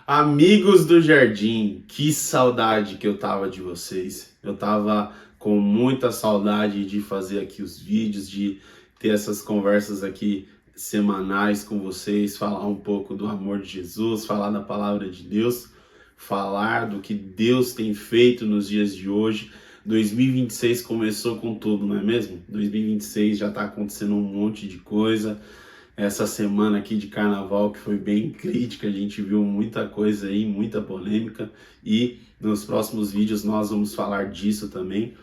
Amigos do Jardim, que saudade que eu tava de vocês. Eu tava com muita saudade de fazer aqui os vídeos, de ter essas conversas aqui semanais com vocês, falar um pouco do amor de Jesus, falar da palavra de Deus, falar do que Deus tem feito nos dias de hoje. 2026 começou com tudo, não é mesmo? 2026 já tá acontecendo um monte de coisa. Essa semana aqui de carnaval que foi bem crítica, a gente viu muita coisa aí, muita polêmica, e nos próximos vídeos nós vamos falar disso também.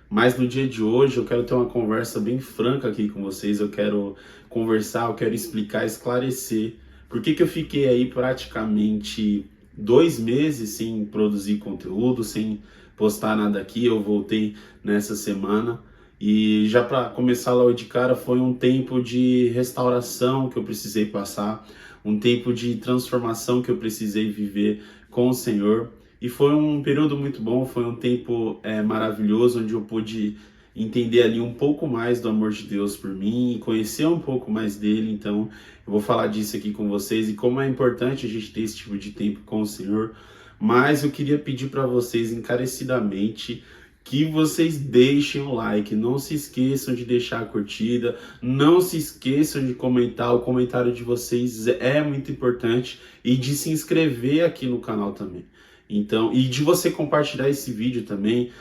Mas no dia de hoje eu quero ter uma conversa bem franca aqui com vocês, eu quero conversar, eu quero explicar, esclarecer por que eu fiquei aí praticamente 2 meses sem produzir conteúdo, sem postar nada aqui. Eu voltei nessa semana. E já para começar logo de cara, foi um tempo de restauração que eu precisei passar, um tempo de transformação que eu precisei viver com o Senhor. E foi um período muito bom, foi um tempo maravilhoso, onde eu pude entender ali um pouco mais do amor de Deus por mim, conhecer um pouco mais dele. Então eu vou falar disso aqui com vocês e como é importante a gente ter esse tipo de tempo com o Senhor. Mas eu queria pedir para vocês encarecidamente que vocês deixem o like, não se esqueçam de deixar a curtida, não se esqueçam de comentar, o comentário de vocês é muito importante, e de se inscrever aqui no canal também. Então, e de você compartilhar esse vídeo também,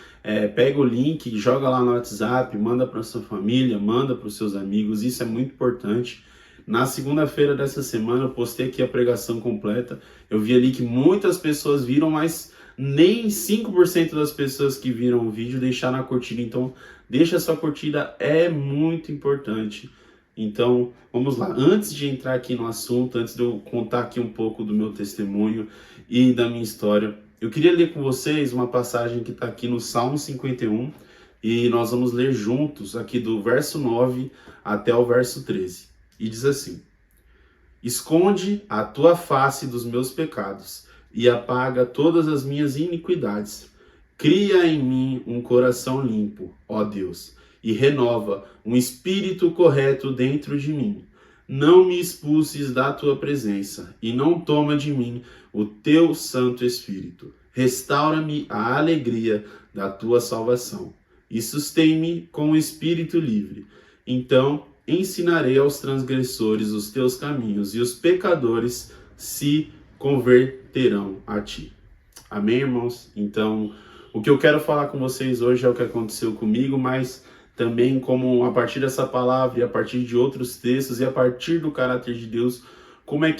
pega o link, joga lá no WhatsApp, manda para sua família, manda para os seus amigos, isso é muito importante. Na segunda-feira dessa semana eu postei aqui a pregação completa, eu vi ali que muitas pessoas viram, mas nem 5% das pessoas que viram o vídeo deixaram a curtida. Então deixa a sua curtida, é muito importante. Então vamos lá, antes de entrar aqui no assunto, antes de eu contar aqui um pouco do meu testemunho e da minha história, eu queria ler com vocês uma passagem que está aqui no Salmo 51, e nós vamos ler juntos aqui do verso 9 até o verso 13. E diz assim: esconde a tua face dos meus pecados e apaga todas as minhas iniquidades. Cria em mim um coração limpo, ó Deus, e renova um espírito correto dentro de mim. Não me expulses da tua presença e não toma de mim o teu Santo Espírito. Restaura-me a alegria da tua salvação e sustém-me com o espírito livre. Então ensinarei aos transgressores os teus caminhos e os pecadores se converterão a ti. Amém, irmãos? Então, o que eu quero falar com vocês hoje é o que aconteceu comigo, mas também como a partir dessa palavra e a partir de outros textos e a partir do caráter de Deus, como é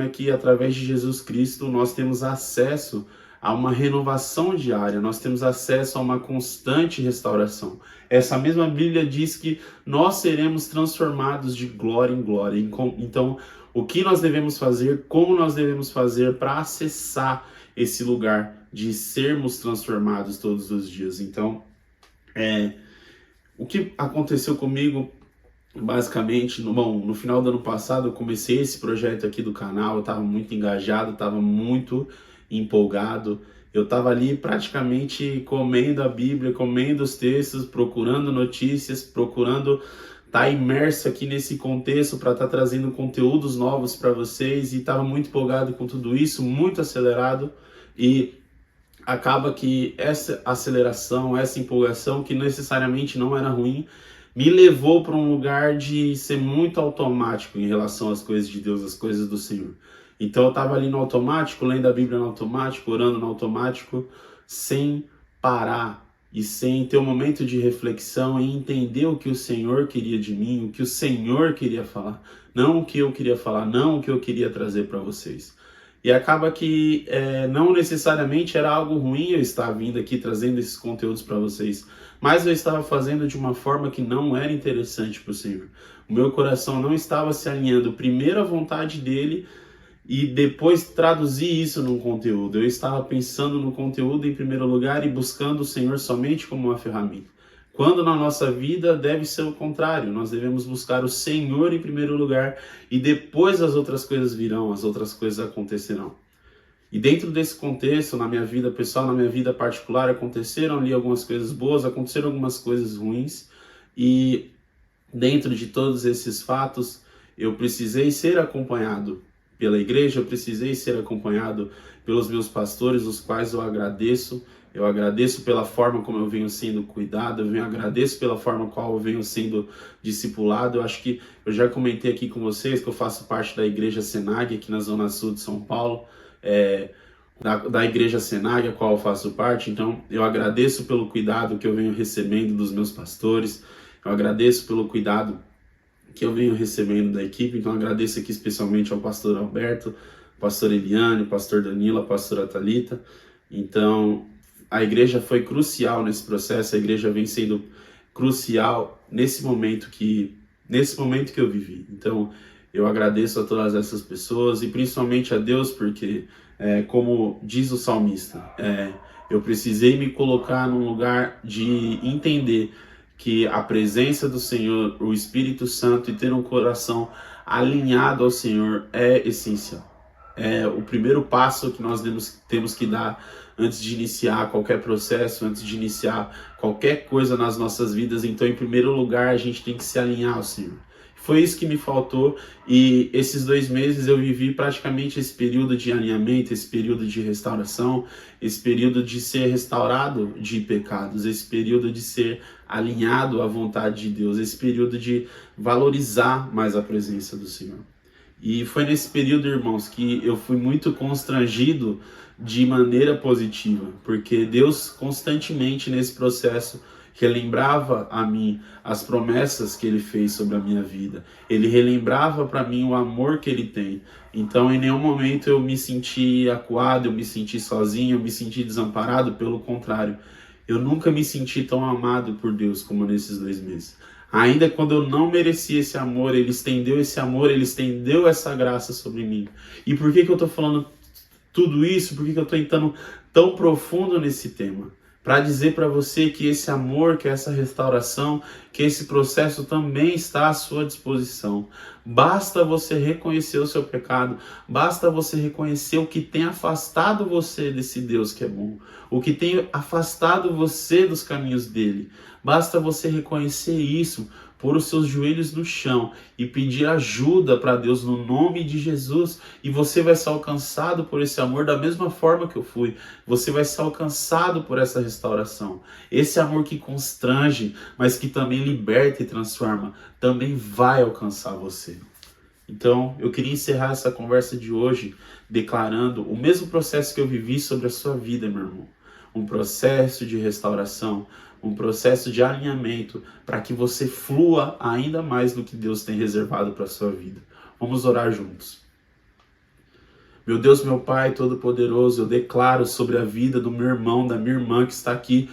que através de Jesus Cristo nós temos acesso a uma renovação diária, nós temos acesso a uma constante restauração. Essa mesma Bíblia diz que nós seremos transformados de glória em glória. Então, o que nós devemos fazer, como nós devemos fazer para acessar esse lugar de sermos transformados todos os dias. Então, o que aconteceu comigo, basicamente, no final do ano passado, eu comecei esse projeto aqui do canal, eu estava muito engajado, estava muito empolgado. Eu estava ali praticamente comendo a Bíblia, comendo os textos, procurando notícias, procurando estar imerso aqui nesse contexto para estar trazendo conteúdos novos para vocês, e estava muito empolgado com tudo isso, muito acelerado, e acaba que essa aceleração, essa empolgação, que necessariamente não era ruim, me levou para um lugar de ser muito automático em relação às coisas de Deus, às coisas do Senhor. Então eu estava ali no automático, lendo a Bíblia no automático, orando no automático, sem parar e sem ter um momento de reflexão e entender o que o Senhor queria de mim, o que o Senhor queria falar, não o que eu queria falar, não o que eu queria trazer para vocês. E acaba que não necessariamente era algo ruim eu estar vindo aqui trazendo esses conteúdos para vocês, mas eu estava fazendo de uma forma que não era interessante para o Senhor. O meu coração não estava se alinhando primeiro à vontade dele e depois traduzir isso num conteúdo. Eu estava pensando no conteúdo em primeiro lugar e buscando o Senhor somente como uma ferramenta. Quando na nossa vida deve ser o contrário, nós devemos buscar o Senhor em primeiro lugar e depois as outras coisas virão, as outras coisas acontecerão. E dentro desse contexto, na minha vida pessoal, na minha vida particular, aconteceram ali algumas coisas boas, aconteceram algumas coisas ruins, e dentro de todos esses fatos, eu precisei ser acompanhado pela igreja, eu precisei ser acompanhado pelos meus pastores, os quais eu agradeço. Eu agradeço pela forma como eu venho sendo cuidado, agradeço pela forma qual eu venho sendo discipulado. Eu acho que eu já comentei aqui com vocês que eu faço parte da Igreja Senag, aqui na Zona Sul de São Paulo, da Igreja Senag, a qual eu faço parte. Então, eu agradeço pelo cuidado que eu venho recebendo dos meus pastores, eu agradeço pelo cuidado que eu venho recebendo da equipe. Então, agradeço aqui especialmente ao pastor Alberto, pastor Eliane, pastor Danilo, a pastora Thalita. Então, a igreja foi crucial nesse processo, a igreja vem sendo crucial nesse momento que eu vivi. Então, eu agradeço a todas essas pessoas e principalmente a Deus, porque, como diz o salmista, eu precisei me colocar num lugar de entender que a presença do Senhor, o Espírito Santo e ter um coração alinhado ao Senhor é essencial. É o primeiro passo que nós temos que dar antes de iniciar qualquer processo, antes de iniciar qualquer coisa nas nossas vidas. Então, em primeiro lugar, a gente tem que se alinhar ao Senhor. Foi isso que me faltou, e esses 2 meses eu vivi praticamente esse período de alinhamento, esse período de restauração, esse período de ser restaurado de pecados, esse período de ser alinhado à vontade de Deus, esse período de valorizar mais a presença do Senhor. E foi nesse período, irmãos, que eu fui muito constrangido de maneira positiva, porque Deus constantemente nesse processo relembrava a mim as promessas que Ele fez sobre a minha vida. Ele relembrava para mim o amor que Ele tem. Então, em nenhum momento eu me senti acuado, eu me senti sozinho, eu me senti desamparado. Pelo contrário, eu nunca me senti tão amado por Deus como nesses 2 meses. Ainda quando eu não merecia esse amor, Ele estendeu esse amor, Ele estendeu essa graça sobre mim. E por que eu estou falando tudo isso? Por que eu estou entrando tão profundo nesse tema? Para dizer para você que esse amor, que essa restauração, que esse processo também está à sua disposição. Basta você reconhecer o seu pecado, basta você reconhecer o que tem afastado você desse Deus que é bom, o que tem afastado você dos caminhos dele. Basta você reconhecer isso, pôr os seus joelhos no chão e pedir ajuda para Deus no nome de Jesus, e você vai ser alcançado por esse amor da mesma forma que eu fui. Você vai ser alcançado por essa restauração. Esse amor que constrange, mas que também liberta e transforma, também vai alcançar você. Então, eu queria encerrar essa conversa de hoje declarando o mesmo processo que eu vivi sobre a sua vida, meu irmão. Um processo de restauração, um processo de alinhamento para que você flua ainda mais no que Deus tem reservado para a sua vida. Vamos orar juntos. Meu Deus, meu Pai Todo-Poderoso, eu declaro sobre a vida do meu irmão, da minha irmã que está aqui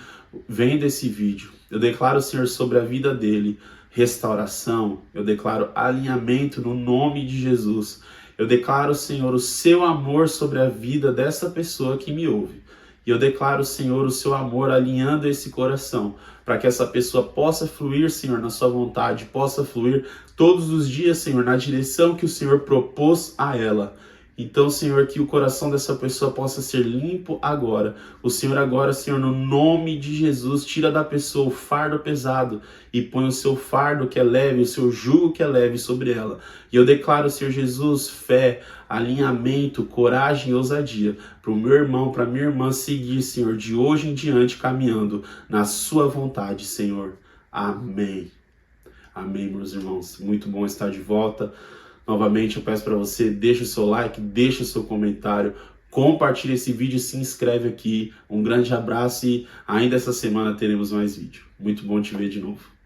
vendo esse vídeo. Eu declaro, Senhor, sobre a vida dele, restauração. Eu declaro alinhamento no nome de Jesus. Eu declaro, Senhor, o seu amor sobre a vida dessa pessoa que me ouve. E eu declaro, Senhor, o seu amor alinhando esse coração, para que essa pessoa possa fluir, Senhor, na sua vontade, possa fluir todos os dias, Senhor, na direção que o Senhor propôs a ela. Então, Senhor, que o coração dessa pessoa possa ser limpo agora. O Senhor agora, Senhor, no nome de Jesus, tira da pessoa o fardo pesado e põe o seu fardo que é leve, o seu jugo que é leve sobre ela. E eu declaro, Senhor Jesus, fé, alinhamento, coragem e ousadia para o meu irmão, para a minha irmã seguir, Senhor, de hoje em diante caminhando na sua vontade, Senhor. Amém. Amém, meus irmãos. Muito bom estar de volta. Novamente, eu peço para você, deixa o seu like, deixa o seu comentário, compartilha esse vídeo e se inscreve aqui. Um grande abraço e ainda essa semana teremos mais vídeo. Muito bom te ver de novo.